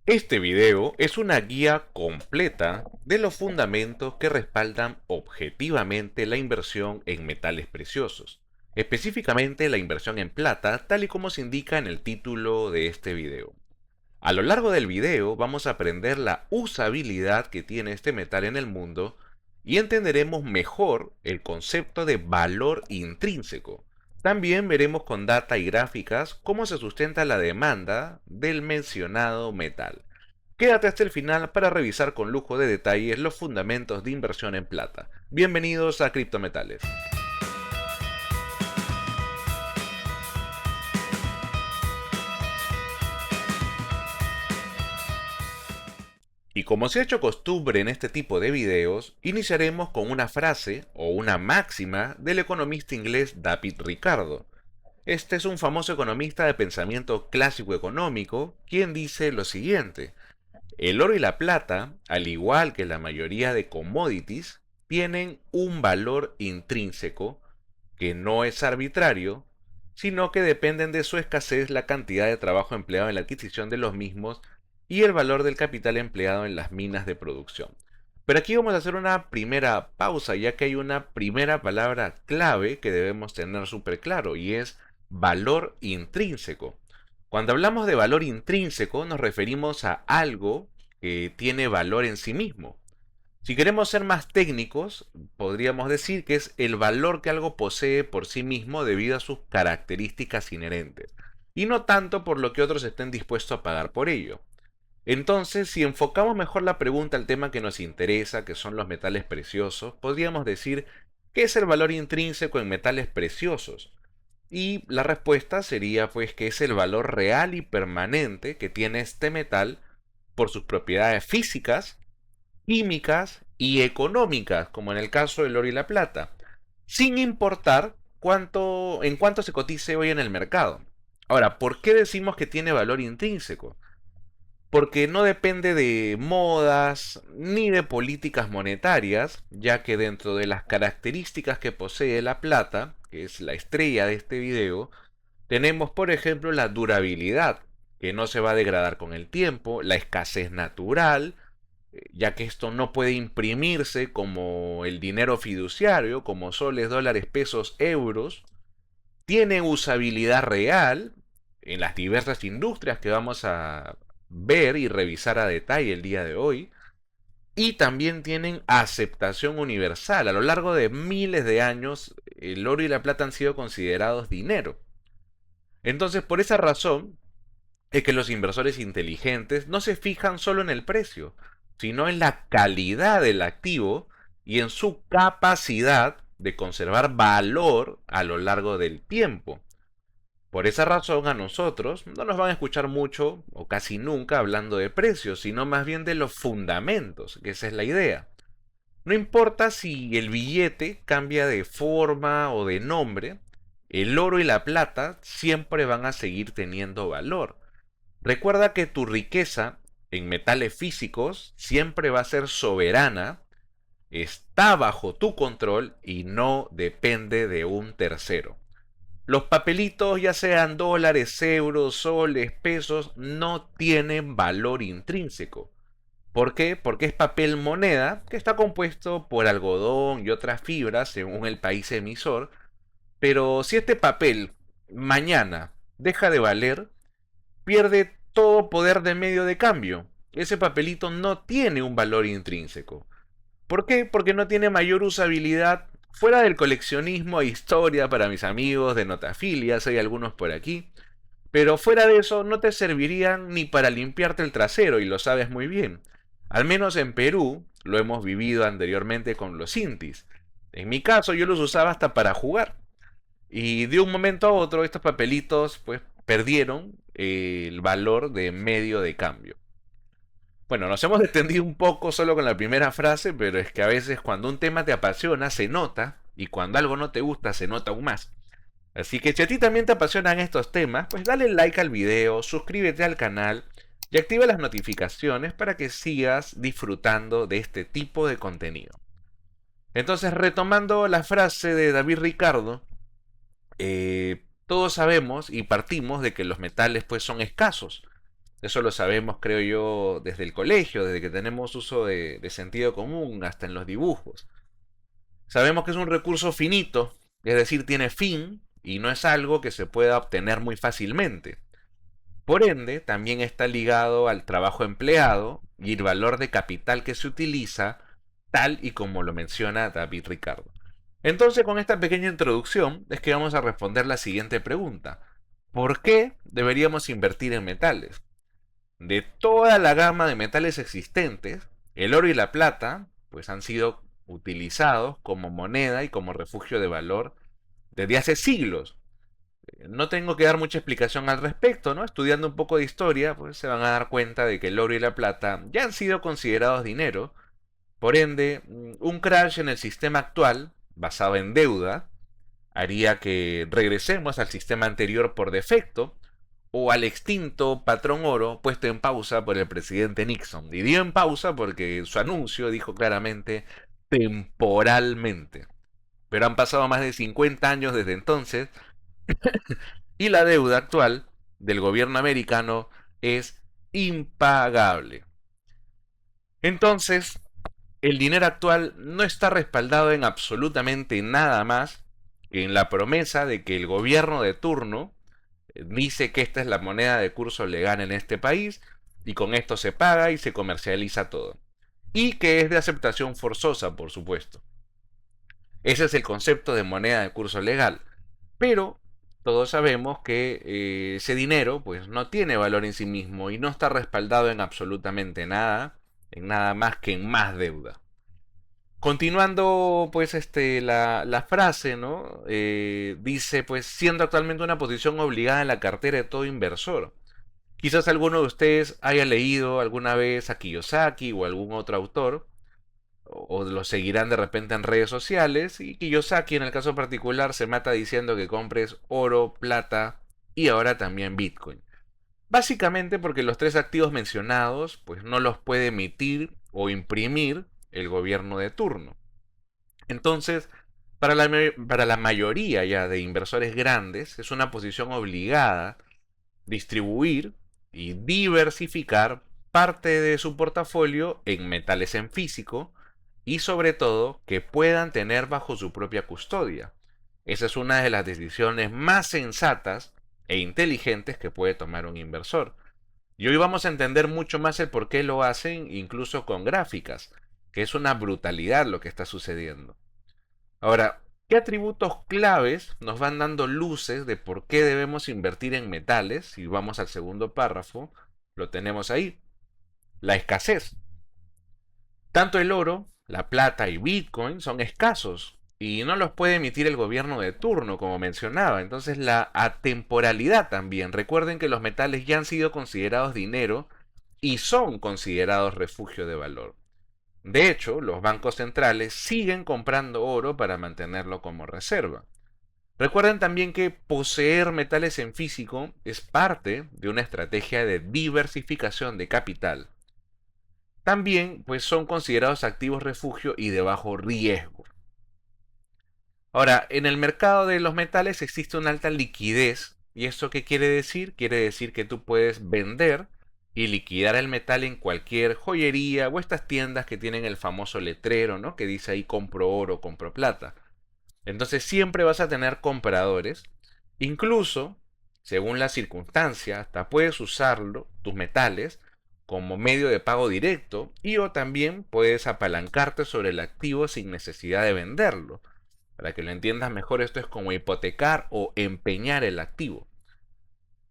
Este video es una guía completa de los fundamentos que respaldan objetivamente la inversión en metales preciosos, específicamente la inversión en plata, tal y como se indica en el título de este video. A lo largo del video vamos a aprender la usabilidad que tiene este metal en el mundo y entenderemos mejor el concepto de valor intrínseco. También veremos con data y gráficas cómo se sustenta la demanda del mencionado metal. Quédate hasta el final para revisar con lujo de detalles los fundamentos de inversión en plata. Bienvenidos a Criptometales. Y como se ha hecho costumbre en este tipo de videos, iniciaremos con una frase o una máxima del economista inglés David Ricardo. Este es un famoso economista de pensamiento clásico económico, quien dice lo siguiente: el oro y la plata, al igual que la mayoría de commodities, tienen un valor intrínseco que no es arbitrario, sino que dependen de su escasez, la cantidad de trabajo empleado en la adquisición de los mismos y el valor del capital empleado en las minas de producción. Pero aquí vamos a hacer una primera pausa, ya que hay una primera palabra clave que debemos tener súper claro, y es valor intrínseco. Cuando hablamos de valor intrínseco nos referimos a algo que tiene valor en sí mismo. Si queremos ser más técnicos, podríamos decir que es el valor que algo posee por sí mismo debido a sus características inherentes, y no tanto por lo que otros estén dispuestos a pagar por ello. Entonces, si enfocamos mejor la pregunta al tema que nos interesa, que son los metales preciosos, podríamos decir: ¿qué es el valor intrínseco en metales preciosos? Y la respuesta sería pues que es el valor real y permanente que tiene este metal por sus propiedades físicas, químicas y económicas, como en el caso del oro y la plata, sin importar en cuánto se cotice hoy en el mercado. Ahora, ¿por qué decimos que tiene valor intrínseco? Porque no depende de modas ni de políticas monetarias, ya que dentro de las características que posee la plata, que es la estrella de este video, tenemos por ejemplo la durabilidad, que no se va a degradar con el tiempo, la escasez natural, ya que esto no puede imprimirse como el dinero fiduciario, como soles, dólares, pesos, euros, tiene usabilidad real en las diversas industrias que vamos a ver y revisar a detalle el día de hoy, y también tienen aceptación universal. A lo largo de miles de años, el oro y la plata han sido considerados dinero. Entonces, por esa razón, es que los inversores inteligentes no se fijan solo en el precio, sino en la calidad del activo y en su capacidad de conservar valor a lo largo del tiempo. Por esa razón a nosotros no nos van a escuchar mucho o casi nunca hablando de precios, sino más bien de los fundamentos, que esa es la idea. No importa si el billete cambia de forma o de nombre, el oro y la plata siempre van a seguir teniendo valor. Recuerda que tu riqueza en metales físicos siempre va a ser soberana, está bajo tu control y no depende de un tercero. Los papelitos, ya sean dólares, euros, soles, pesos, no tienen valor intrínseco. ¿Por qué? Porque es papel moneda que está compuesto por algodón y otras fibras según el país emisor. Pero si este papel mañana deja de valer, pierde todo poder de medio de cambio. Ese papelito no tiene un valor intrínseco. ¿Por qué? Porque no tiene mayor usabilidad fuera del coleccionismo e historia para mis amigos de Notafilias, hay algunos por aquí. Pero fuera de eso no te servirían ni para limpiarte el trasero, y lo sabes muy bien. Al menos en Perú lo hemos vivido anteriormente con los intis. En mi caso yo los usaba hasta para jugar. Y de un momento a otro estos papelitos pues perdieron el valor de medio de cambio. Bueno, nos hemos extendido un poco solo con la primera frase, pero es que a veces cuando un tema te apasiona se nota, y cuando algo no te gusta se nota aún más. Así que si a ti también te apasionan estos temas, pues dale like al video, suscríbete al canal y activa las notificaciones para que sigas disfrutando de este tipo de contenido. Entonces, retomando la frase de David Ricardo, todos sabemos y partimos de que los metales pues son escasos. Eso lo sabemos, creo yo, desde el colegio, desde que tenemos uso de sentido común, hasta en los dibujos. Sabemos que es un recurso finito, es decir, tiene fin y no es algo que se pueda obtener muy fácilmente. Por ende, también está ligado al trabajo empleado y el valor de capital que se utiliza, tal y como lo menciona David Ricardo. Entonces, con esta pequeña introducción, es que vamos a responder la siguiente pregunta. ¿Por qué deberíamos invertir en metales? De toda la gama de metales existentes, el oro y la plata pues han sido utilizados como moneda y como refugio de valor desde hace siglos. No tengo que dar mucha explicación al respecto, ¿no? Estudiando un poco de historia, pues se van a dar cuenta de que el oro y la plata ya han sido considerados dinero. Por ende, un crash en el sistema actual, basado en deuda, haría que regresemos al sistema anterior por defecto o al extinto patrón oro puesto en pausa por el presidente Nixon. Y dio en pausa porque su anuncio dijo claramente temporalmente. Pero han pasado más de 50 años desde entonces y la deuda actual del gobierno americano es impagable. Entonces, el dinero actual no está respaldado en absolutamente nada más que en la promesa de que el gobierno de turno dice que esta es la moneda de curso legal en este país y con esto se paga y se comercializa todo. Y que es de aceptación forzosa, por supuesto. Ese es el concepto de moneda de curso legal. Pero todos sabemos que ese dinero pues no tiene valor en sí mismo y no está respaldado en absolutamente nada, en nada más que en más deuda. Continuando pues la frase, ¿no? Dice pues siendo actualmente una posición obligada en la cartera de todo inversor. Quizás alguno de ustedes haya leído alguna vez a Kiyosaki o algún otro autor, o lo seguirán de repente en redes sociales, y Kiyosaki en el caso particular se mata diciendo que compres oro, plata y ahora también Bitcoin. Básicamente porque los tres activos mencionados pues no los puede emitir o imprimir el gobierno de turno. Entonces, para la mayoría ya de inversores grandes es una posición obligada distribuir y diversificar parte de su portafolio en metales en físico y sobre todo que puedan tener bajo su propia custodia. Esa es una de las decisiones más sensatas e inteligentes que puede tomar un inversor. Y hoy vamos a entender mucho más el por qué lo hacen, incluso con gráficas, que es una brutalidad lo que está sucediendo. Ahora, ¿qué atributos claves nos van dando luces de por qué debemos invertir en metales? Si vamos al segundo párrafo, lo tenemos ahí. La escasez. Tanto el oro, la plata y Bitcoin son escasos y no los puede emitir el gobierno de turno, como mencionaba. Entonces la atemporalidad también. Recuerden que los metales ya han sido considerados dinero y son considerados refugio de valor. De hecho, los bancos centrales siguen comprando oro para mantenerlo como reserva. Recuerden también que poseer metales en físico es parte de una estrategia de diversificación de capital. También pues son considerados activos refugio y de bajo riesgo. Ahora, en el mercado de los metales existe una alta liquidez. ¿Y esto qué quiere decir? Quiere decir que tú puedes vender y liquidar el metal en cualquier joyería o estas tiendas que tienen el famoso letrero, ¿no? Que dice ahí compro oro, compro plata. Entonces siempre vas a tener compradores. Incluso, según la circunstancia, hasta puedes usarlo, tus metales, como medio de pago directo y o también puedes apalancarte sobre el activo sin necesidad de venderlo. Para que lo entiendas mejor, esto es como hipotecar o empeñar el activo.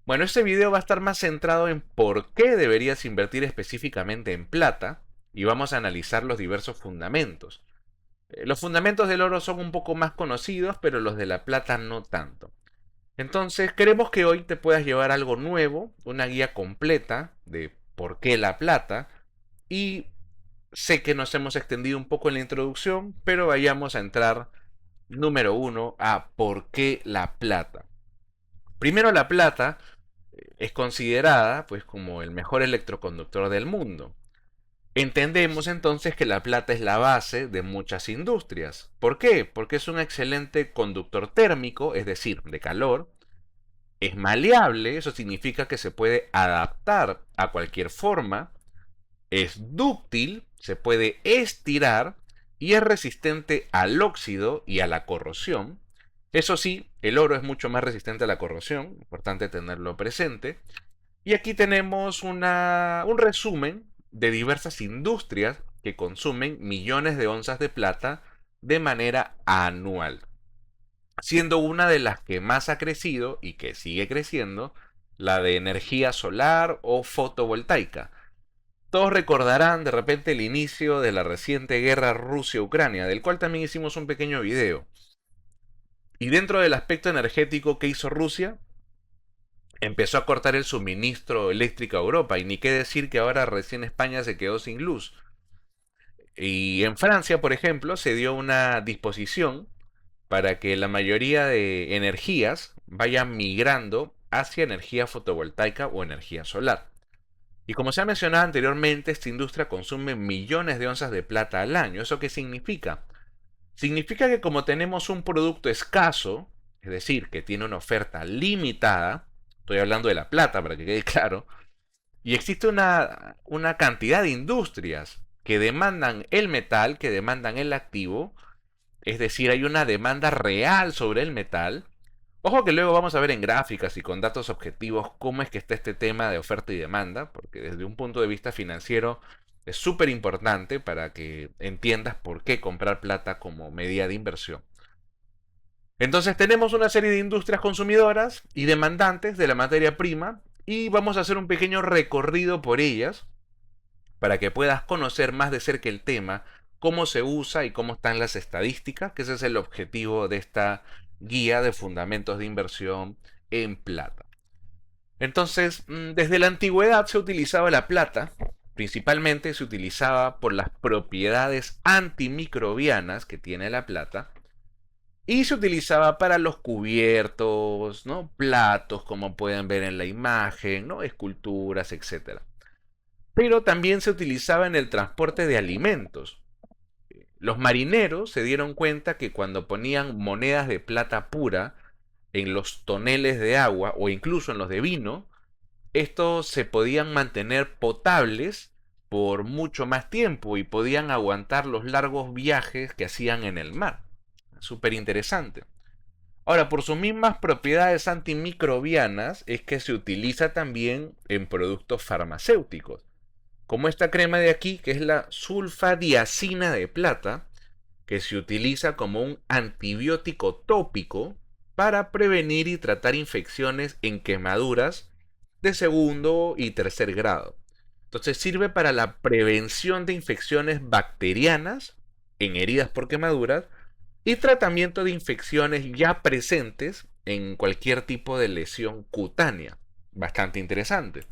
Bueno, este video va a estar más centrado en por qué deberías invertir específicamente en plata y vamos a analizar los diversos fundamentos. Los fundamentos del oro son un poco más conocidos, pero los de la plata no tanto. Entonces, queremos que hoy te puedas llevar algo nuevo, una guía completa de por qué la plata. Y sé que nos hemos extendido un poco en la introducción, pero vayamos a entrar número uno a por qué la plata. Primero, la plata es considerada pues como el mejor electroconductor del mundo. Entendemos entonces que la plata es la base de muchas industrias. ¿Por qué? Porque es un excelente conductor térmico, es decir, de calor, Es maleable, eso significa que se puede adaptar a cualquier forma, es dúctil, se puede estirar y es resistente al óxido y a la corrosión. Eso sí, el oro es mucho más resistente a la corrosión, importante tenerlo presente. Y aquí tenemos un resumen de diversas industrias que consumen millones de onzas de plata de manera anual, siendo una de las que más ha crecido y que sigue creciendo la de energía solar o fotovoltaica. Todos recordarán de repente el inicio de la reciente guerra Rusia-Ucrania, del cual también hicimos un pequeño video. Y dentro del aspecto energético que hizo Rusia, empezó a cortar el suministro eléctrico a Europa, y ni qué decir que ahora recién España se quedó sin luz. Y en Francia, por ejemplo, se dio una disposición para que la mayoría de energías vayan migrando hacia energía fotovoltaica o energía solar. Y como se ha mencionado anteriormente, esta industria consume millones de onzas de plata al año. ¿Eso qué significa? Significa que como tenemos un producto escaso, es decir, que tiene una oferta limitada, estoy hablando de la plata para que quede claro, y existe una cantidad de industrias que demandan el metal, que demandan el activo, es decir, hay una demanda real sobre el metal. Ojo que luego vamos a ver en gráficas y con datos objetivos cómo es que está este tema de oferta y demanda, porque desde un punto de vista financiero es súper importante para que entiendas por qué comprar plata como medida de inversión. Entonces tenemos una serie de industrias consumidoras y demandantes de la materia prima y vamos a hacer un pequeño recorrido por ellas para que puedas conocer más de cerca el tema, cómo se usa y cómo están las estadísticas, que ese es el objetivo de esta guía de fundamentos de inversión en plata. Entonces, desde la antigüedad se utilizaba la plata, principalmente se utilizaba por las propiedades antimicrobianas que tiene la plata, y se utilizaba para los cubiertos, ¿no? Platos, como pueden ver en la imagen, ¿no? Esculturas, etcétera. Pero también se utilizaba en el transporte de alimentos. Los marineros se dieron cuenta que cuando ponían monedas de plata pura en los toneles de agua o incluso en los de vino, estos se podían mantener potables por mucho más tiempo y podían aguantar los largos viajes que hacían en el mar. Súper interesante. Ahora, por sus mismas propiedades antimicrobianas es que se utiliza también en productos farmacéuticos, como esta crema de aquí, que es la sulfadiazina de plata, que se utiliza como un antibiótico tópico para prevenir y tratar infecciones en quemaduras de segundo y tercer grado. Entonces sirve para la prevención de infecciones bacterianas en heridas por quemaduras y tratamiento de infecciones ya presentes en cualquier tipo de lesión cutánea. Bastante interesante.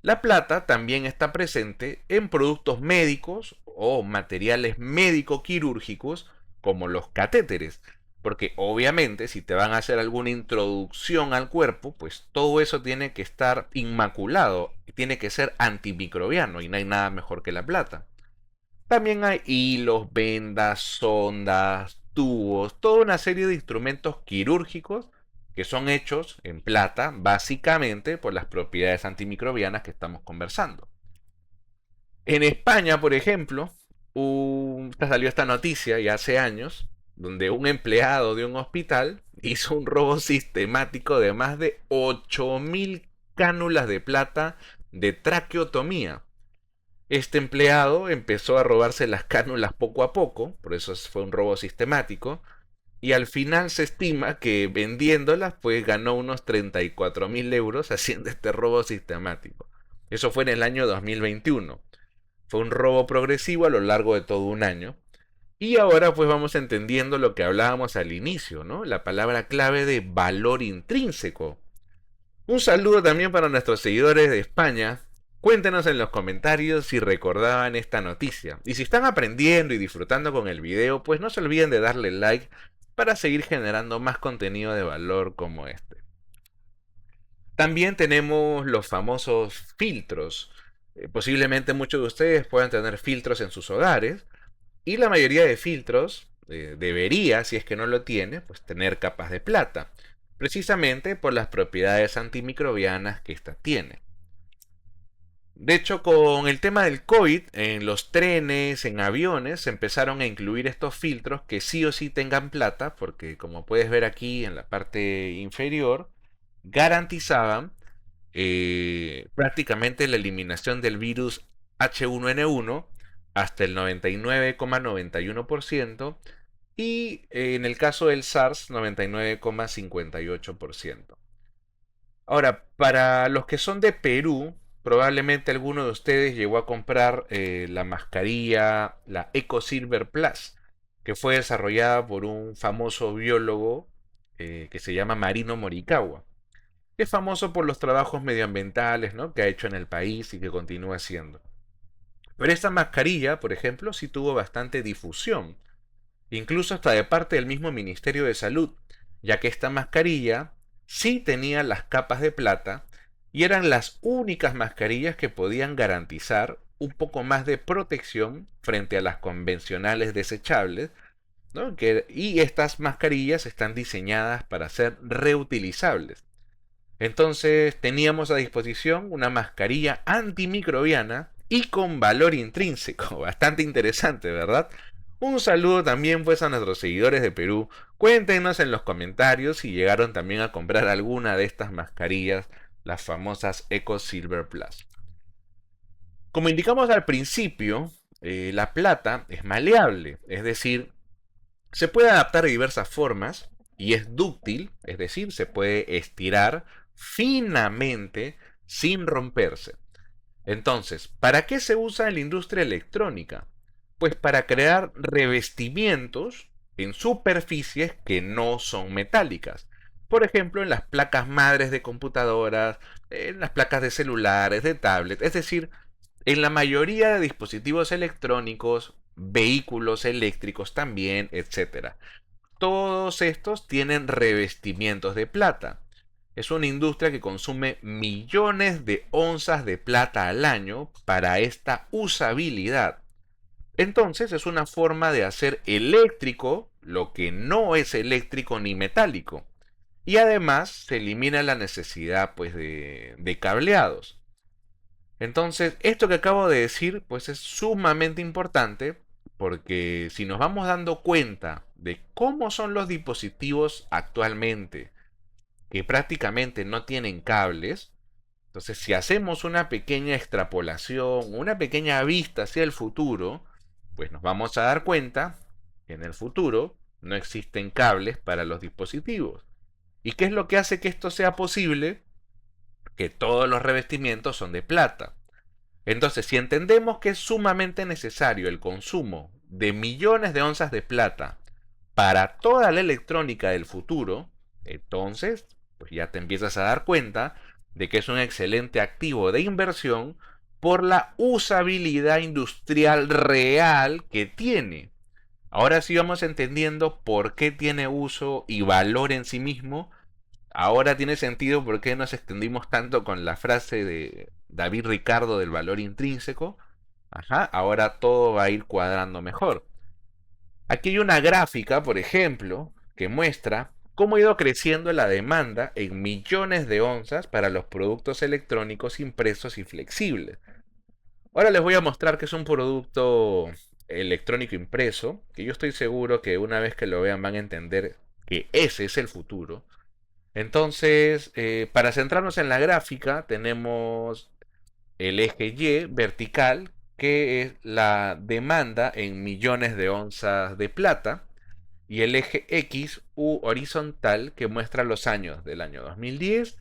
La plata también está presente en productos médicos o materiales médico-quirúrgicos como los catéteres, porque obviamente si te van a hacer alguna introducción al cuerpo, pues todo eso tiene que estar inmaculado, tiene que ser antimicrobiano y no hay nada mejor que la plata. También hay hilos, vendas, sondas, tubos, toda una serie de instrumentos quirúrgicos que son hechos en plata básicamente por las propiedades antimicrobianas que estamos conversando. En España, por ejemplo, salió esta noticia ya hace años, donde un empleado de un hospital hizo un robo sistemático de más de 8.000 cánulas de plata de traqueotomía. Este empleado empezó a robarse las cánulas poco a poco, por eso fue un robo sistemático, y al final se estima que vendiéndolas pues ganó unos 34.000 euros haciendo este robo sistemático. Eso fue en el año 2021. Fue un robo progresivo a lo largo de todo un año. Y ahora pues vamos entendiendo lo que hablábamos al inicio, ¿no? La palabra clave de valor intrínseco. Un saludo también para nuestros seguidores de España. Cuéntenos en los comentarios si recordaban esta noticia. Y si están aprendiendo y disfrutando con el video, pues no se olviden de darle like para seguir generando más contenido de valor como este. También tenemos los famosos filtros. Posiblemente muchos de ustedes puedan tener filtros en sus hogares y la mayoría de filtros debería, si es que no lo tiene, pues tener capas de plata. precisamente por las propiedades antimicrobianas que ésta tiene. De hecho, con el tema del COVID, en los trenes, en aviones, se empezaron a incluir estos filtros que sí o sí tengan plata, porque como puedes ver aquí en la parte inferior, garantizaban prácticamente la eliminación del virus H1N1 hasta el 99,91% y en el caso del SARS 99,58%. Ahora, para los que son de Perú, probablemente alguno de ustedes llegó a comprar la mascarilla, la EcoSilver Plus, que fue desarrollada por un famoso biólogo que se llama Marino Morikawa. Es famoso por los trabajos medioambientales, ¿no?, que ha hecho en el país y que continúa haciendo. Pero esta mascarilla, por ejemplo, sí tuvo bastante difusión, incluso hasta de parte del mismo Ministerio de Salud, ya que esta mascarilla sí tenía las capas de plata y eran las únicas mascarillas que podían garantizar un poco más de protección frente a las convencionales desechables, ¿no? Y estas mascarillas están diseñadas para ser reutilizables. Entonces teníamos a disposición una mascarilla antimicrobiana y con valor intrínseco. Bastante interesante, ¿verdad? Un saludo también pues a nuestros seguidores de Perú. Cuéntenos en los comentarios si llegaron también a comprar alguna de estas mascarillas, las famosas Eco Silver Plus. Como indicamos al principio, la plata es maleable, es decir, se puede adaptar de diversas formas y es dúctil, es decir, se puede estirar finamente sin romperse. Entonces, ¿para qué se usa en la industria electrónica? Pues para crear revestimientos en superficies que no son metálicas. Por ejemplo, en las placas madres de computadoras, en las placas de celulares, de tablets, es decir, en la mayoría de dispositivos electrónicos, vehículos eléctricos también, etcétera. Todos estos tienen revestimientos de plata. Es una industria que consume millones de onzas de plata al año para esta usabilidad. Entonces es una forma de hacer eléctrico lo que no es eléctrico ni metálico. Y además se elimina la necesidad pues de cableados. Entonces, esto que acabo de decir, pues es sumamente importante porque si nos vamos dando cuenta de cómo son los dispositivos actualmente, que prácticamente no tienen cables, entonces si hacemos una pequeña extrapolación, una pequeña vista hacia el futuro, pues nos vamos a dar cuenta que en el futuro no existen cables para los dispositivos. ¿Y qué es lo que hace que esto sea posible? Que todos los revestimientos son de plata. Entonces, si entendemos que es sumamente necesario el consumo de millones de onzas de plata para toda la electrónica del futuro, entonces, pues ya te empiezas a dar cuenta de que es un excelente activo de inversión por la usabilidad industrial real que tiene. Ahora sí vamos entendiendo por qué tiene uso y valor en sí mismo. Ahora tiene sentido por qué nos extendimos tanto con la frase de David Ricardo del valor intrínseco. Ajá, ahora todo va a ir cuadrando mejor. Aquí hay una gráfica, por ejemplo, que muestra cómo ha ido creciendo la demanda en millones de onzas para los productos electrónicos impresos y flexibles. Ahora les voy a mostrar que es un producto electrónico impreso, que yo estoy seguro que una vez que lo vean van a entender que ese es el futuro. Entonces, para centrarnos en la gráfica, tenemos el eje Y vertical, que es la demanda en millones de onzas de plata, y el eje X u horizontal, que muestra los años del año 2010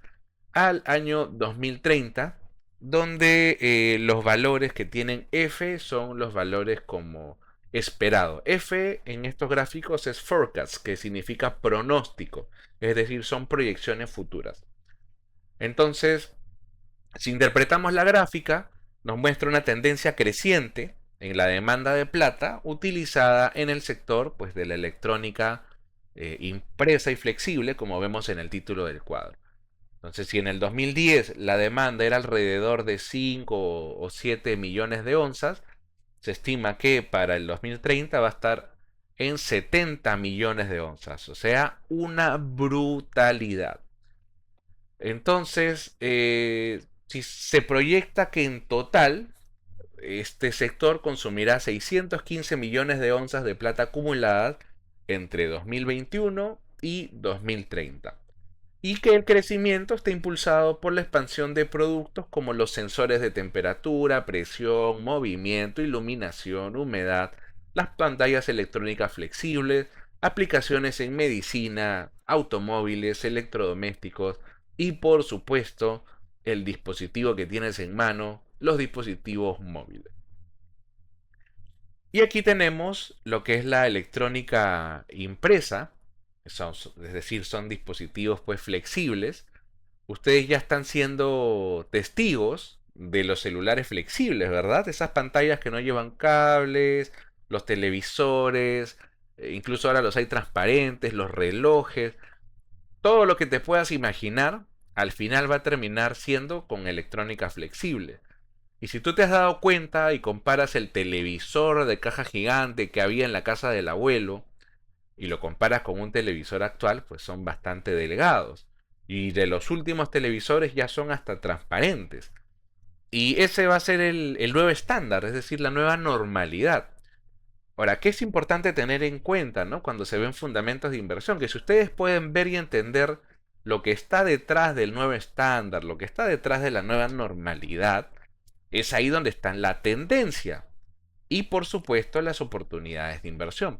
al año 2030, donde los valores que tienen F son los valores como esperado. F en estos gráficos es forecast, que significa pronóstico, es decir, son proyecciones futuras. Entonces, si interpretamos la gráfica, nos muestra una tendencia creciente en la demanda de plata utilizada en el sector pues, de la electrónica impresa y flexible, como vemos en el título del cuadro. Entonces, si en el 2010 la demanda era alrededor de 5 o 7 millones de onzas, se estima que para el 2030 va a estar en 70 millones de onzas, o sea, una brutalidad. Entonces, si se proyecta que en total este sector consumirá 615 millones de onzas de plata acumuladas entre 2021 y 2030. Y que el crecimiento está impulsado por la expansión de productos como los sensores de temperatura, presión, movimiento, iluminación, humedad, las pantallas electrónicas flexibles, aplicaciones en medicina, automóviles, electrodomésticos y por supuesto el dispositivo que tienes en mano, los dispositivos móviles. Y aquí tenemos lo que es la electrónica impresa, es decir, son dispositivos pues flexibles. Ustedes ya están siendo testigos de los celulares flexibles, ¿verdad? Esas pantallas que no llevan cables, los televisores, incluso ahora los hay transparentes, los relojes, todo lo que te puedas imaginar, al final va a terminar siendo con electrónica flexible. Y si tú te has dado cuenta y comparas el televisor de caja gigante que había en la casa del abuelo y lo comparas con un televisor actual, pues son bastante delgados. Y de los últimos televisores ya son hasta transparentes. Y ese va a ser el nuevo estándar, es decir, la nueva normalidad. Ahora, ¿qué es importante tener en cuenta, ¿no? Cuando se ven fundamentos de inversión? Que si ustedes pueden ver y entender lo que está detrás del nuevo estándar, lo que está detrás de la nueva normalidad, es ahí donde está la tendencia y por supuesto las oportunidades de inversión.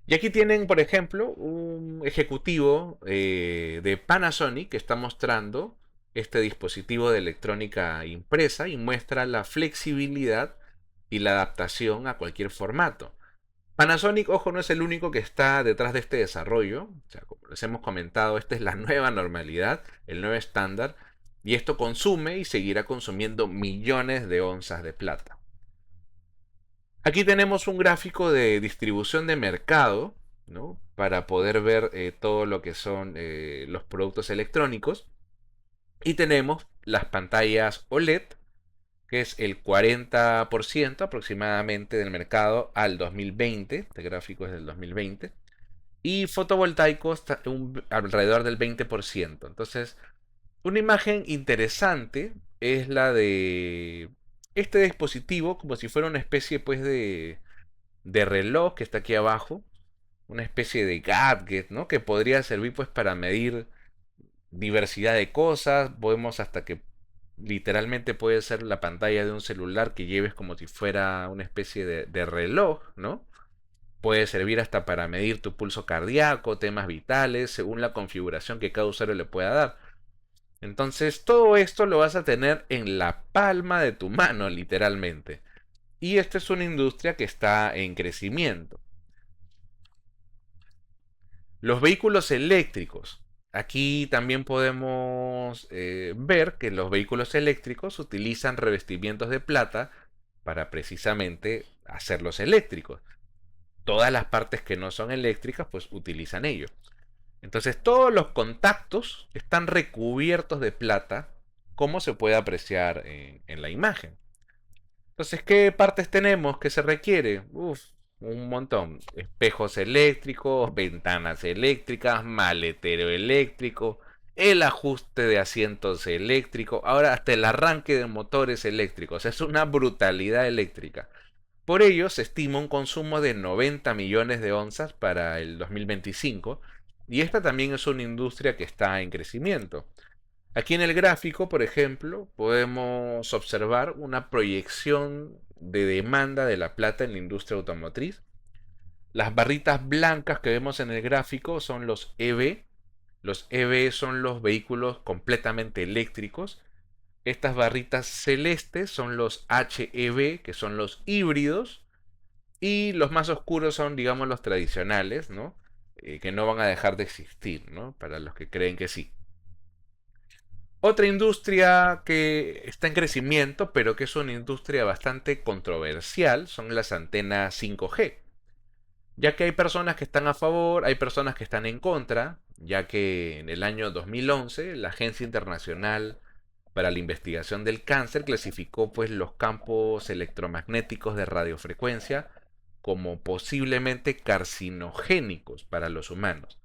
Y aquí tienen, por ejemplo, un ejecutivo de Panasonic que está mostrando este dispositivo de electrónica impresa y muestra la flexibilidad y la adaptación a cualquier formato. Panasonic, ojo, no es el único que está detrás de este desarrollo. O sea, como les hemos comentado, esta es la nueva normalidad, el nuevo estándar, y esto consume y seguirá consumiendo millones de onzas de plata. Aquí tenemos un gráfico de distribución de mercado, ¿no? Para poder ver todo lo que son los productos electrónicos. Y tenemos las pantallas OLED, que es el 40% aproximadamente del mercado al 2020. Este gráfico es del 2020. Y fotovoltaicos alrededor del 20%. Entonces, una imagen interesante es la de este dispositivo, como si fuera una especie pues de reloj que está aquí abajo, una especie de gadget, ¿no? Que podría servir pues para medir diversidad de cosas. Podemos hasta que literalmente puede ser la pantalla de un celular que lleves como si fuera una especie de reloj, ¿no? Puede servir hasta para medir tu pulso cardíaco, temas vitales, según la configuración que cada usuario le pueda dar. Entonces, todo esto lo vas a tener en la palma de tu mano, literalmente. Y esta es una industria que está en crecimiento. Los vehículos eléctricos. Aquí también podemos ver que los vehículos eléctricos utilizan revestimientos de plata para precisamente hacerlos eléctricos. Todas las partes que no son eléctricas pues utilizan ello. Entonces todos los contactos están recubiertos de plata, como se puede apreciar en la imagen. Entonces, ¿qué partes tenemos que se requiere? Uf, un montón. Espejos eléctricos, ventanas eléctricas, maletero eléctrico, el ajuste de asientos eléctrico, ahora hasta el arranque de motores eléctricos. Es una brutalidad eléctrica. Por ello, se estima un consumo de 90 millones de onzas para el 2025, y esta también es una industria que está en crecimiento. Aquí en el gráfico, por ejemplo, podemos observar una proyección de demanda de la plata en la industria automotriz. Las barritas blancas que vemos en el gráfico son los EV. Los EV son los vehículos completamente eléctricos. Estas barritas celestes son los HEV, que son los híbridos. Y los más oscuros son, digamos, los tradicionales, ¿no? Que no van a dejar de existir, ¿no? Para los que creen que sí. Otra industria que está en crecimiento, pero que es una industria bastante controversial, son las antenas 5G. Ya que hay personas que están a favor, hay personas que están en contra, ya que en el año 2011 la Agencia Internacional para la Investigación del Cáncer clasificó pues los campos electromagnéticos de radiofrecuencia como posiblemente carcinogénicos para los humanos.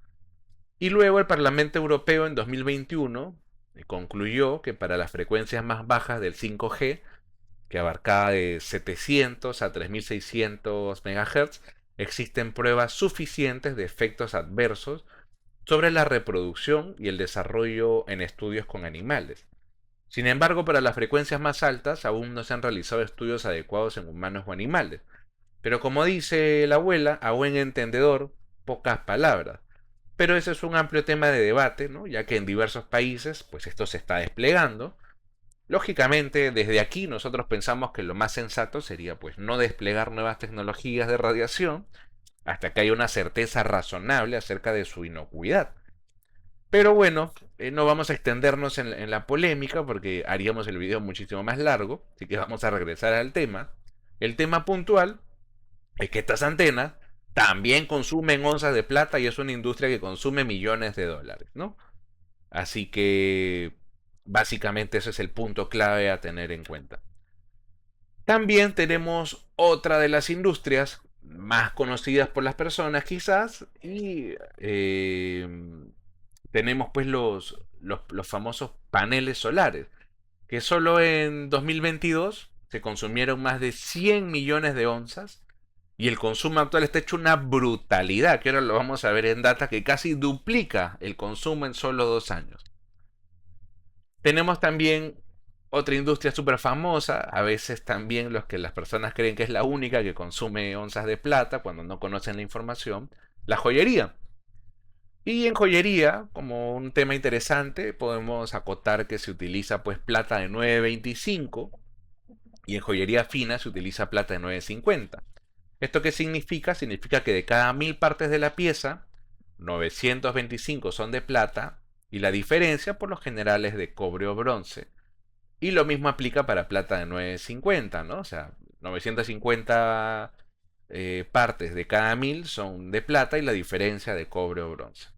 Y luego el Parlamento Europeo en 2021 concluyó que para las frecuencias más bajas del 5G, que abarcaba de 700 a 3600 MHz, existen pruebas suficientes de efectos adversos sobre la reproducción y el desarrollo en estudios con animales. Sin embargo, para las frecuencias más altas aún no se han realizado estudios adecuados en humanos o animales. Pero como dice la abuela, a buen entendedor, pocas palabras. Pero ese es un amplio tema de debate, ¿no? Ya que en diversos países pues esto se está desplegando. Lógicamente, desde aquí nosotros pensamos que lo más sensato sería pues no desplegar nuevas tecnologías de radiación hasta que haya una certeza razonable acerca de su inocuidad. Pero bueno, no vamos a extendernos en la polémica porque haríamos el video muchísimo más largo, así que vamos a regresar al tema. El tema puntual es que estas antenas también consumen onzas de plata y es una industria que consume millones de dólares, ¿no? Así que básicamente ese es el punto clave a tener en cuenta. También tenemos otra de las industrias más conocidas por las personas quizás y tenemos pues los famosos paneles solares, que solo en 2022 se consumieron más de 100 millones de onzas y el consumo actual está hecho una brutalidad, que ahora lo vamos a ver en data, que casi duplica el consumo en solo 2 años. Tenemos también otra industria súper famosa, a veces también las personas creen que es la única que consume onzas de plata cuando no conocen la información, la joyería. Y en joyería, como un tema interesante, podemos acotar que se utiliza pues plata de 9.25 y en joyería fina se utiliza plata de 9.50. ¿Esto qué significa? Significa que de cada 1000 partes de la pieza, 925 son de plata y la diferencia por lo general es de cobre o bronce. Y lo mismo aplica para plata de 9.50, ¿no? O sea, 950 partes de cada 1000 son de plata y la diferencia de cobre o bronce.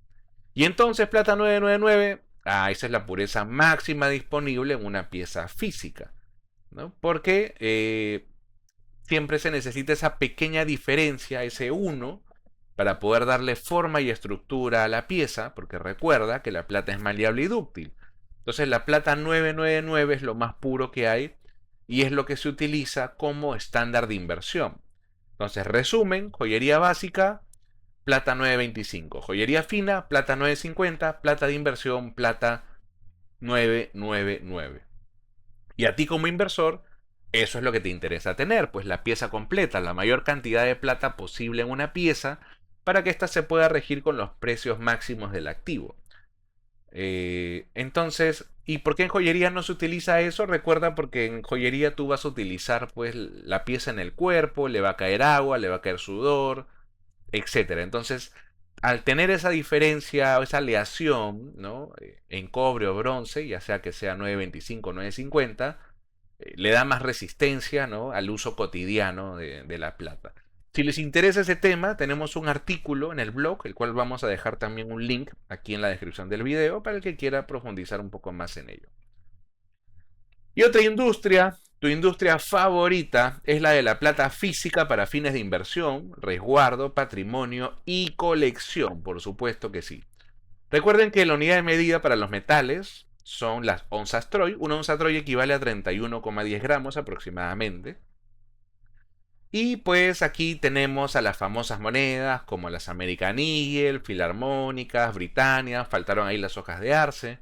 Y entonces plata 999, esa es la pureza máxima disponible en una pieza física, ¿no? Porque siempre se necesita esa pequeña diferencia, ese 1, para poder darle forma y estructura a la pieza, porque recuerda que la plata es maleable y dúctil. Entonces la plata 999 es lo más puro que hay y es lo que se utiliza como estándar de inversión. Entonces, resumen, joyería básica, plata 925. Joyería fina, plata 950. Plata de inversión, plata 999. Y a ti como inversor, eso es lo que te interesa tener, pues la pieza completa, la mayor cantidad de plata posible en una pieza para que ésta se pueda regir con los precios máximos del activo. Entonces, ¿y por qué en joyería no se utiliza eso? Recuerda, porque en joyería tú vas a utilizar pues la pieza en el cuerpo, le va a caer agua, le va a caer sudor, etcétera. Entonces, al tener esa diferencia o esa aleación, ¿no? En cobre o bronce, ya sea que sea 925 o 950, le da más resistencia, ¿no? Al uso cotidiano de la plata. Si les interesa ese tema, tenemos un artículo en el blog, el cual vamos a dejar también un link aquí en la descripción del video para el que quiera profundizar un poco más en ello. Y otra industria, tu industria favorita, es la de la plata física para fines de inversión, resguardo, patrimonio y colección, por supuesto que sí. Recuerden que la unidad de medida para los metales son las onzas Troy. Una onza Troy equivale a 31,10 gramos aproximadamente. Y pues aquí tenemos a las famosas monedas como las American Eagle, Filarmónicas, Britannia, faltaron ahí las hojas de arce,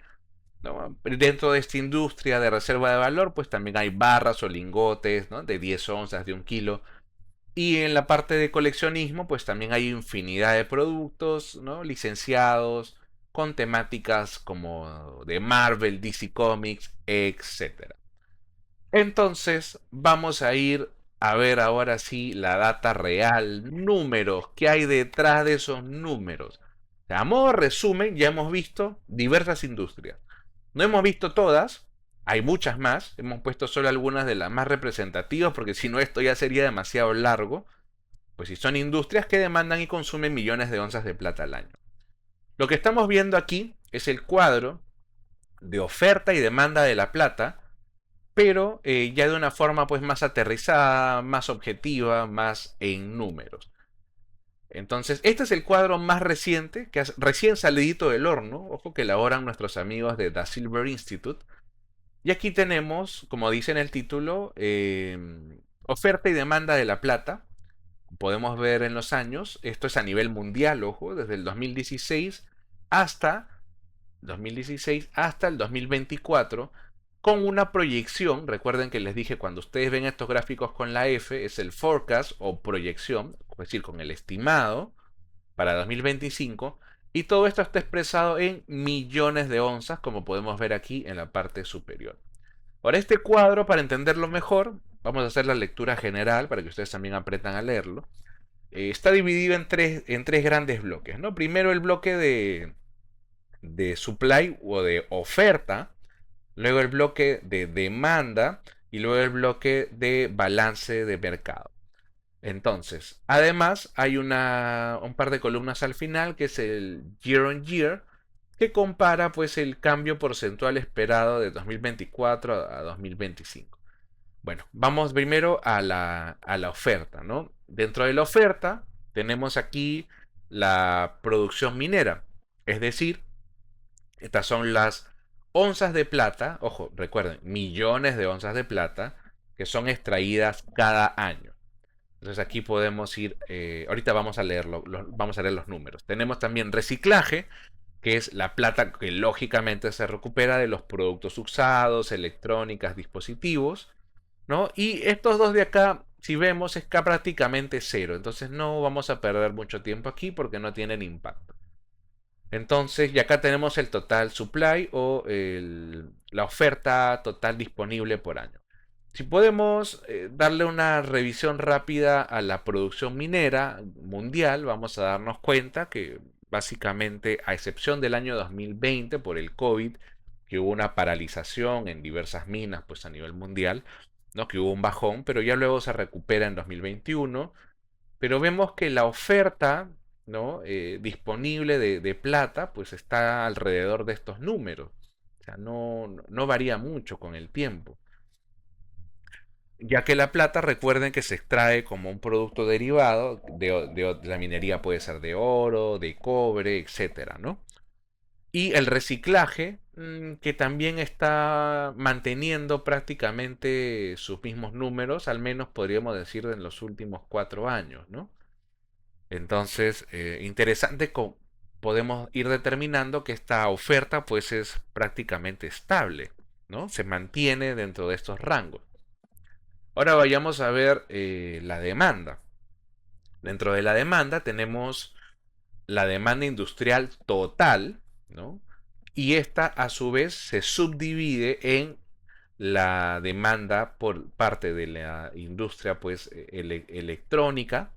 ¿no? Dentro de esta industria de reserva de valor pues también hay barras o lingotes, ¿no? De 10 onzas, de 1 kilo. Y en la parte de coleccionismo pues también hay infinidad de productos, ¿no? Licenciados con temáticas como de Marvel, DC Comics, etc. Entonces vamos a ir a ver ahora sí la data real, números, qué hay detrás de esos números. A modo de resumen, ya hemos visto diversas industrias. No hemos visto todas, hay muchas más, hemos puesto solo algunas de las más representativas porque si no esto ya sería demasiado largo. Pues si son industrias que demandan y consumen millones de onzas de plata al año. Lo que estamos viendo aquí es el cuadro de oferta y demanda de la plata, pero ya de una forma pues más aterrizada, más objetiva, más en números. Entonces, este es el cuadro más reciente, que es recién salidito del horno, ojo que elaboran nuestros amigos de Da Silver Institute. Y aquí tenemos, como dice en el título, oferta y demanda de la plata. Podemos ver en los años, esto es a nivel mundial, ojo, desde el 2016 hasta el 2024, con una proyección. Recuerden que les dije, cuando ustedes ven estos gráficos con la F, es el forecast o proyección, es decir, con el estimado para 2025, y todo esto está expresado en millones de onzas, como podemos ver aquí en la parte superior. Ahora, este cuadro, para entenderlo mejor, vamos a hacer la lectura general para que ustedes también aprendan a leerlo. Está dividido en tres grandes bloques, ¿no? Primero el bloque de supply o de oferta, luego el bloque de demanda y luego el bloque de balance de mercado. Entonces, además hay un par de columnas al final que es el year on year, que compara pues el cambio porcentual esperado de 2024 a 2025. Bueno, vamos primero a la oferta, ¿no? Dentro de la oferta tenemos aquí la producción minera, es decir, estas son las onzas de plata, ojo, recuerden, millones de onzas de plata que son extraídas cada año. Entonces aquí podemos ir, ahorita vamos a leerlo, vamos a leer los números. Tenemos también reciclaje, que es la plata que lógicamente se recupera de los productos usados, electrónicas, dispositivos, ¿no? Y estos dos de acá, si vemos, es que prácticamente cero. Entonces no vamos a perder mucho tiempo aquí porque no tienen impacto. Entonces, y acá tenemos el total supply o la oferta total disponible por año. Si podemos darle una revisión rápida a la producción minera mundial, vamos a darnos cuenta que básicamente, a excepción del año 2020 por el COVID, que hubo una paralización en diversas minas pues a nivel mundial, ¿no? Que hubo un bajón, pero ya luego se recupera en 2021. Pero vemos que la oferta, ¿no? Disponible de plata pues está alrededor de estos números. O sea, no varía mucho con el tiempo. Ya que la plata, recuerden que se extrae como un producto derivado de la minería, puede ser de oro, de cobre, etcétera, ¿no? Y el reciclaje, que también está manteniendo prácticamente sus mismos números, al menos podríamos decir en los últimos 4 años, ¿no? Entonces, interesante, podemos ir determinando que esta oferta pues es prácticamente estable, ¿no? Se mantiene dentro de estos rangos. Ahora vayamos a ver la demanda. Dentro de la demanda tenemos la demanda industrial total, ¿no? Y esta a su vez se subdivide en la demanda por parte de la industria pues electrónica.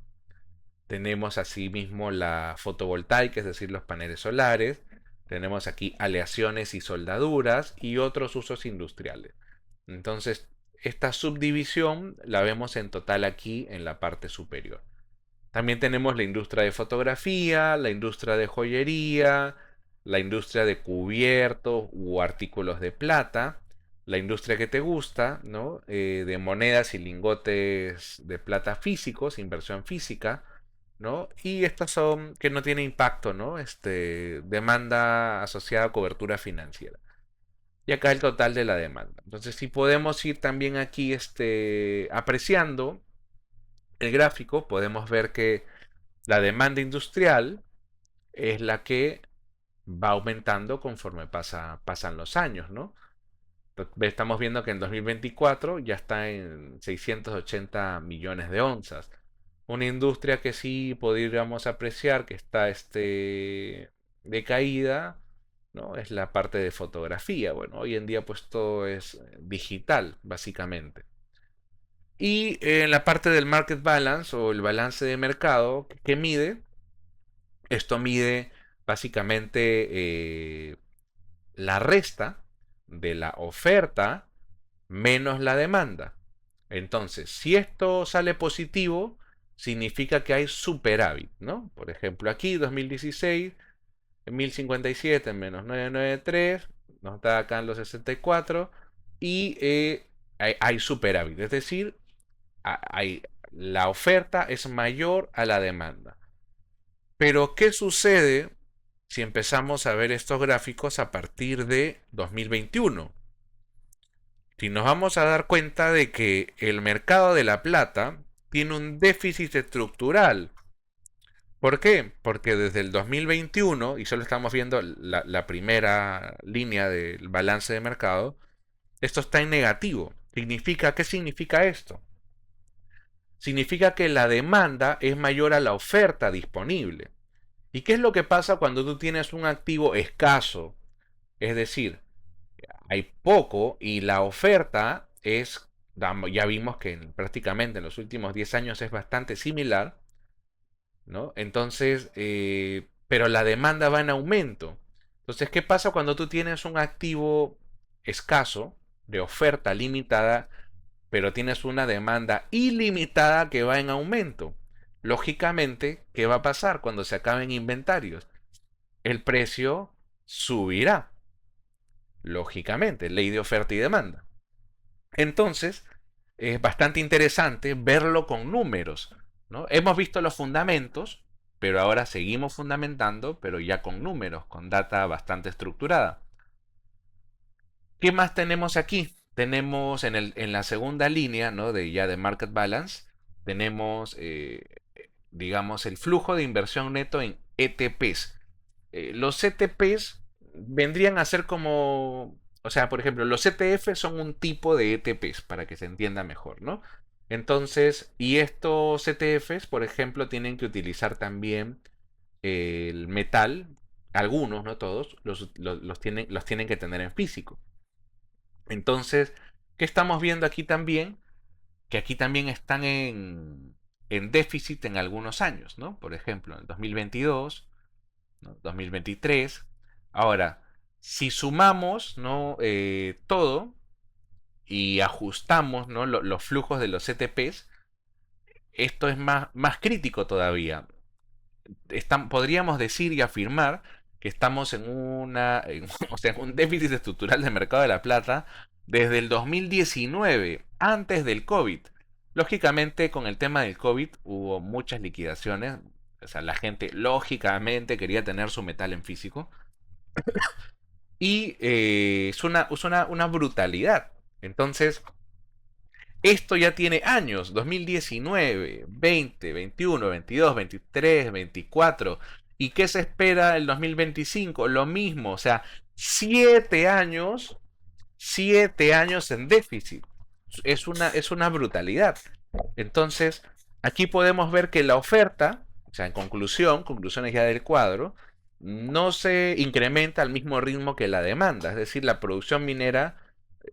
Tenemos asimismo la fotovoltaica, es decir, los paneles solares. Tenemos aquí aleaciones y soldaduras y otros usos industriales. Entonces, esta subdivisión la vemos en total aquí en la parte superior. También tenemos la industria de fotografía, la industria de joyería, la industria de cubiertos u artículos de plata, la industria que te gusta, ¿no? De monedas y lingotes de plata físicos, inversión física, ¿no? Y estas son que no tiene impacto, ¿no? Demanda asociada a cobertura financiera. Y acá el total de la demanda. Entonces, si podemos ir también aquí apreciando el gráfico, podemos ver que la demanda industrial es la que va aumentando conforme pasan los años, ¿no? Estamos viendo que en 2024 ya está en 680 millones de onzas. Una industria que sí podríamos apreciar que está decaída, ¿no? Es la parte de fotografía. Bueno, hoy en día pues todo es digital, básicamente. Y en la parte del market balance o el balance de mercado, ¿qué mide? Esto mide básicamente la resta de la oferta menos la demanda. Entonces, si esto sale positivo, significa que hay superávit, ¿no? Por ejemplo, aquí 2016, 1057 menos 993, nos da acá en los 64, y hay superávit, es decir, hay, la oferta es mayor a la demanda. Pero, ¿qué sucede si empezamos a ver estos gráficos a partir de 2021? Si nos vamos a dar cuenta de que el mercado de la plata tiene un déficit estructural. ¿Por qué? Porque desde el 2021, y solo estamos viendo la primera línea del balance de mercado, esto está en negativo. ¿Qué significa esto? Significa que la demanda es mayor a la oferta disponible. ¿Y qué es lo que pasa cuando tú tienes un activo escaso? Es decir, hay poco y la oferta es, ya vimos que prácticamente en los últimos 10 años es bastante similar, ¿no? Entonces, pero la demanda va en aumento. Entonces, ¿qué pasa cuando tú tienes un activo escaso, de oferta limitada, pero tienes una demanda ilimitada que va en aumento? Lógicamente, ¿qué va a pasar cuando se acaben inventarios? El precio subirá. Lógicamente, ley de oferta y demanda. Entonces, es bastante interesante verlo con números, ¿no? Hemos visto los fundamentos, pero ahora seguimos fundamentando, pero ya con números, con data bastante estructurada. ¿Qué más tenemos aquí? Tenemos en la segunda línea, ¿no? De Market Balance, tenemos, digamos, el flujo de inversión neto en ETPs. Los ETPs vendrían a ser como, o sea, por ejemplo, los ETF son un tipo de ETPs, para que se entienda mejor, ¿no? Entonces, y estos ETFs, por ejemplo, tienen que utilizar también el metal, algunos, no todos, los tienen que tener en físico. Entonces, ¿qué estamos viendo aquí también? Que aquí también están en déficit en algunos años, ¿no? Por ejemplo, en el 2022, ¿no? 2023. Ahora, si sumamos, ¿no? Todo y ajustamos, ¿no? Los flujos de los CTPs, esto es más crítico todavía. Podríamos decir y afirmar que estamos o sea, en un déficit estructural del mercado de la plata desde el 2019, antes del COVID. Lógicamente, con el tema del COVID hubo muchas liquidaciones. O sea, la gente lógicamente quería tener su metal en físico. Y es una brutalidad. Entonces, esto ya tiene años, 2019, 20, 21, 22, 23, 24. ¿Y qué se espera el 2025? Lo mismo, o sea, 7 años, 7 años en déficit. Es una brutalidad. Entonces, aquí podemos ver que la oferta, o sea, en conclusiones ya del cuadro, no se incrementa al mismo ritmo que la demanda. Es decir, la producción minera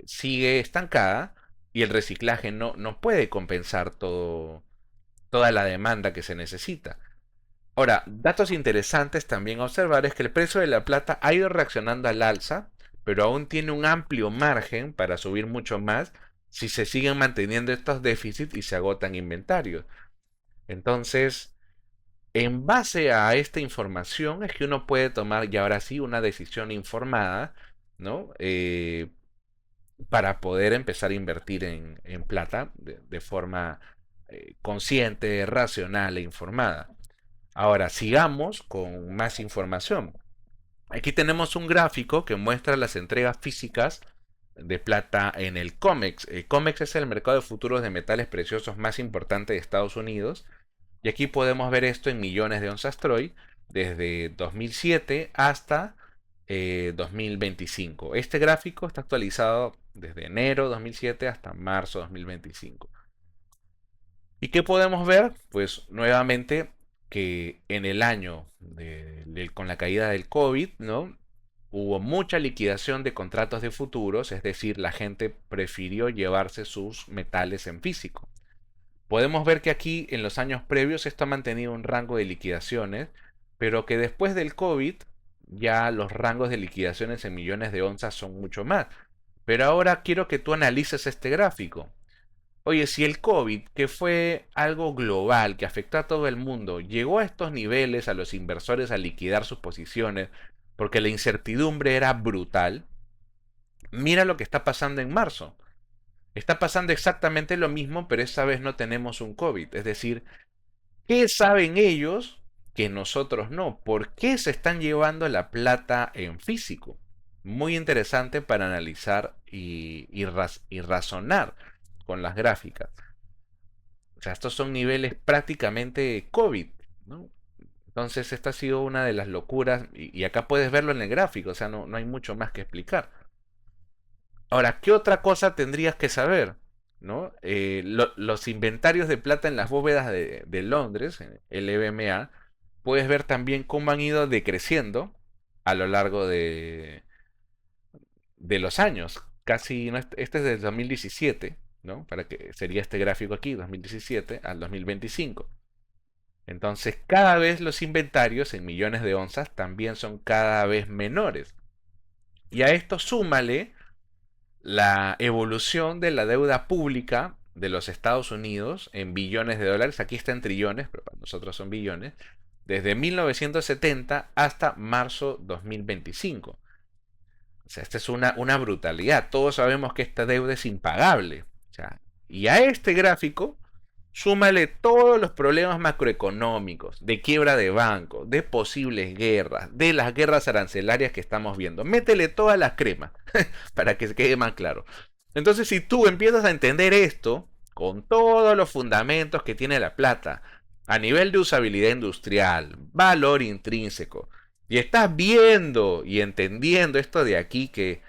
sigue estancada y el reciclaje no puede compensar toda la demanda que se necesita. Ahora, datos interesantes también a observar es que el precio de la plata ha ido reaccionando al alza, pero aún tiene un amplio margen para subir mucho más si se siguen manteniendo estos déficits y se agotan inventarios. Entonces, en base a esta información es que uno puede tomar ya ahora sí una decisión informada, ¿no? Para poder empezar a invertir en plata de forma consciente, racional e informada. Ahora, sigamos con más información. Aquí tenemos un gráfico que muestra las entregas físicas de plata en el COMEX. El COMEX es el mercado de futuros de metales preciosos más importante de Estados Unidos. Y aquí podemos ver esto en millones de onzas Troy desde 2007 hasta 2025. Este gráfico está actualizado desde enero 2007 hasta marzo 2025. ¿Y qué podemos ver? Pues nuevamente que en el año con la caída del COVID, ¿no? Hubo mucha liquidación de contratos de futuros, es decir, la gente prefirió llevarse sus metales en físico. Podemos ver que aquí en los años previos esto ha mantenido un rango de liquidaciones, pero que después del COVID ya los rangos de liquidaciones en millones de onzas son mucho más. Pero ahora quiero que tú analices este gráfico. Oye, si el COVID, que fue algo global, que afectó a todo el mundo, llegó a estos niveles a los inversores a liquidar sus posiciones porque la incertidumbre era brutal, mira lo que está pasando en marzo. Está pasando exactamente lo mismo, pero esta vez no tenemos un COVID. Es decir, ¿qué saben ellos que nosotros no? ¿Por qué se están llevando la plata en físico? Muy interesante para analizar y razonar con las gráficas. O sea, estos son niveles prácticamente COVID, ¿no? Entonces, esta ha sido una de las locuras, y acá puedes verlo en el gráfico, o sea, no hay mucho más que explicar. Ahora, ¿qué otra cosa tendrías que saber? ¿No? Los inventarios de plata en las bóvedas de Londres, en el EBMA, puedes ver también cómo han ido decreciendo a lo largo de los años. Casi, ¿no? Este es del 2017, ¿no? Para que sería este gráfico aquí, 2017 al 2025. Entonces, cada vez los inventarios en millones de onzas también son cada vez menores. Y a esto súmale la evolución de la deuda pública de los Estados Unidos en billones de dólares, aquí está en trillones, pero para nosotros son billones, desde 1970 hasta marzo 2025. O sea, esta es una brutalidad. Todos sabemos que esta deuda es impagable. O sea, y a este gráfico, súmale todos los problemas macroeconómicos, de quiebra de bancos, de posibles guerras, de las guerras arancelarias que estamos viendo. Métele todas las cremas para que se quede más claro. Entonces, si tú empiezas a entender esto, con todos los fundamentos que tiene la plata, a nivel de usabilidad industrial, valor intrínseco, y estás viendo y entendiendo esto de aquí que,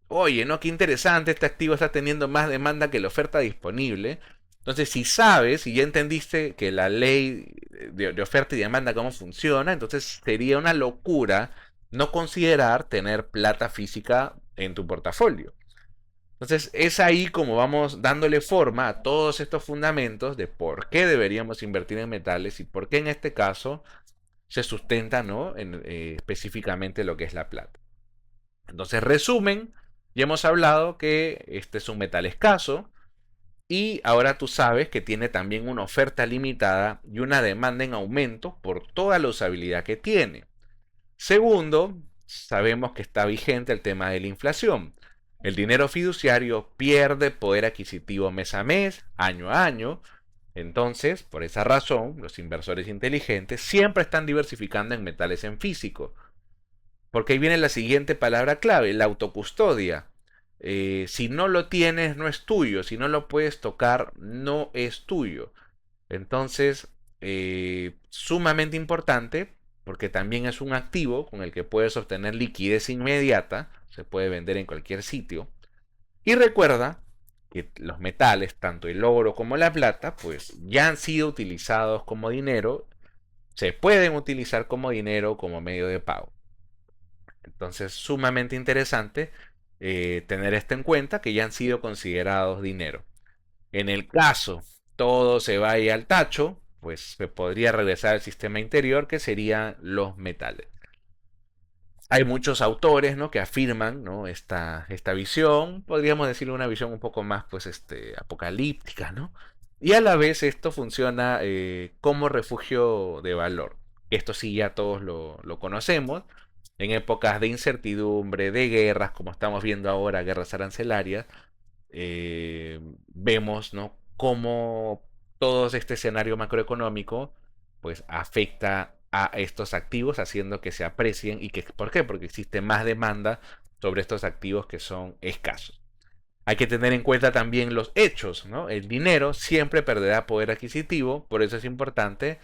oye, no, qué interesante, este activo está teniendo más demanda que la oferta disponible. Entonces, si sabes y ya entendiste que la ley de oferta y demanda cómo funciona, entonces sería una locura no considerar tener plata física en tu portafolio. Entonces, es ahí como vamos dándole forma a todos estos fundamentos de por qué deberíamos invertir en metales y por qué en este caso se sustenta, ¿no? Específicamente lo que es la plata. Entonces, resumen, ya hemos hablado que este es un metal escaso y ahora tú sabes que tiene también una oferta limitada y una demanda en aumento por toda la usabilidad que tiene. Segundo, sabemos que está vigente el tema de la inflación. El dinero fiduciario pierde poder adquisitivo mes a mes, año a año. Entonces, por esa razón, los inversores inteligentes siempre están diversificando en metales en físico. Porque ahí viene la siguiente palabra clave, la autocustodia. Si no lo tienes, no es tuyo. Si no lo puedes tocar, no es tuyo. Entonces, sumamente importante porque también es un activo con el que puedes obtener liquidez inmediata. Se puede vender en cualquier sitio. Y recuerda que los metales, tanto el oro como la plata, pues ya han sido utilizados como dinero. Se pueden utilizar como dinero como medio de pago. Entonces, sumamente interesante tener esto en cuenta, que ya han sido considerados dinero. En el caso todo se vaya al tacho, pues se podría regresar al sistema interior, que serían los metales. Hay muchos autores, ¿no? Que afirman, ¿no? esta visión, podríamos decirle una visión un poco más pues, apocalíptica, ¿no? Y a la vez esto funciona como refugio de valor. Esto sí ya todos lo conocemos. En épocas de incertidumbre, de guerras, como estamos viendo ahora, guerras arancelarias, vemos, ¿no? Cómo todo este escenario macroeconómico pues afecta a estos activos, haciendo que se aprecien y que, ¿por qué? Porque existe más demanda sobre estos activos que son escasos. Hay que tener en cuenta también los hechos, ¿no? El dinero siempre perderá poder adquisitivo, por eso es importante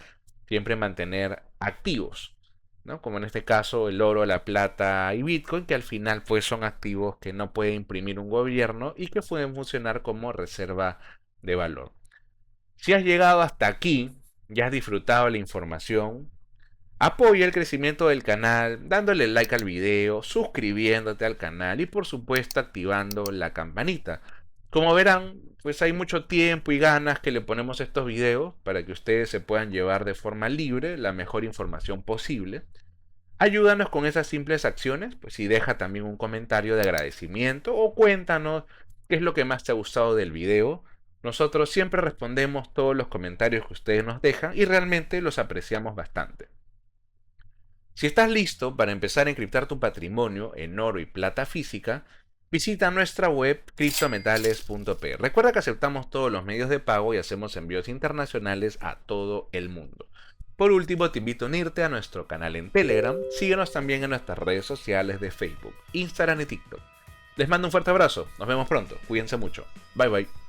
siempre mantener activos, ¿no? Como en este caso el oro, la plata y Bitcoin, que al final pues son activos que no puede imprimir un gobierno y que pueden funcionar como reserva de valor. Si has llegado hasta aquí, ya has disfrutado la información, apoya el crecimiento del canal dándole like al video, suscribiéndote al canal y por supuesto activando la campanita. Como verán, pues hay mucho tiempo y ganas que le ponemos a estos videos para que ustedes se puedan llevar de forma libre la mejor información posible. Ayúdanos con esas simples acciones, pues y deja también un comentario de agradecimiento o cuéntanos qué es lo que más te ha gustado del video. Nosotros siempre respondemos todos los comentarios que ustedes nos dejan y realmente los apreciamos bastante. Si estás listo para empezar a encriptar tu patrimonio en oro y plata física, Visita nuestra web criptometales.p. Recuerda que aceptamos todos los medios de pago y hacemos envíos internacionales a todo el mundo. Por último, te invito a unirte a nuestro canal en Telegram. Síguenos también en nuestras redes sociales de Facebook, Instagram y TikTok. Les mando un fuerte abrazo. Nos vemos pronto. Cuídense mucho. Bye bye.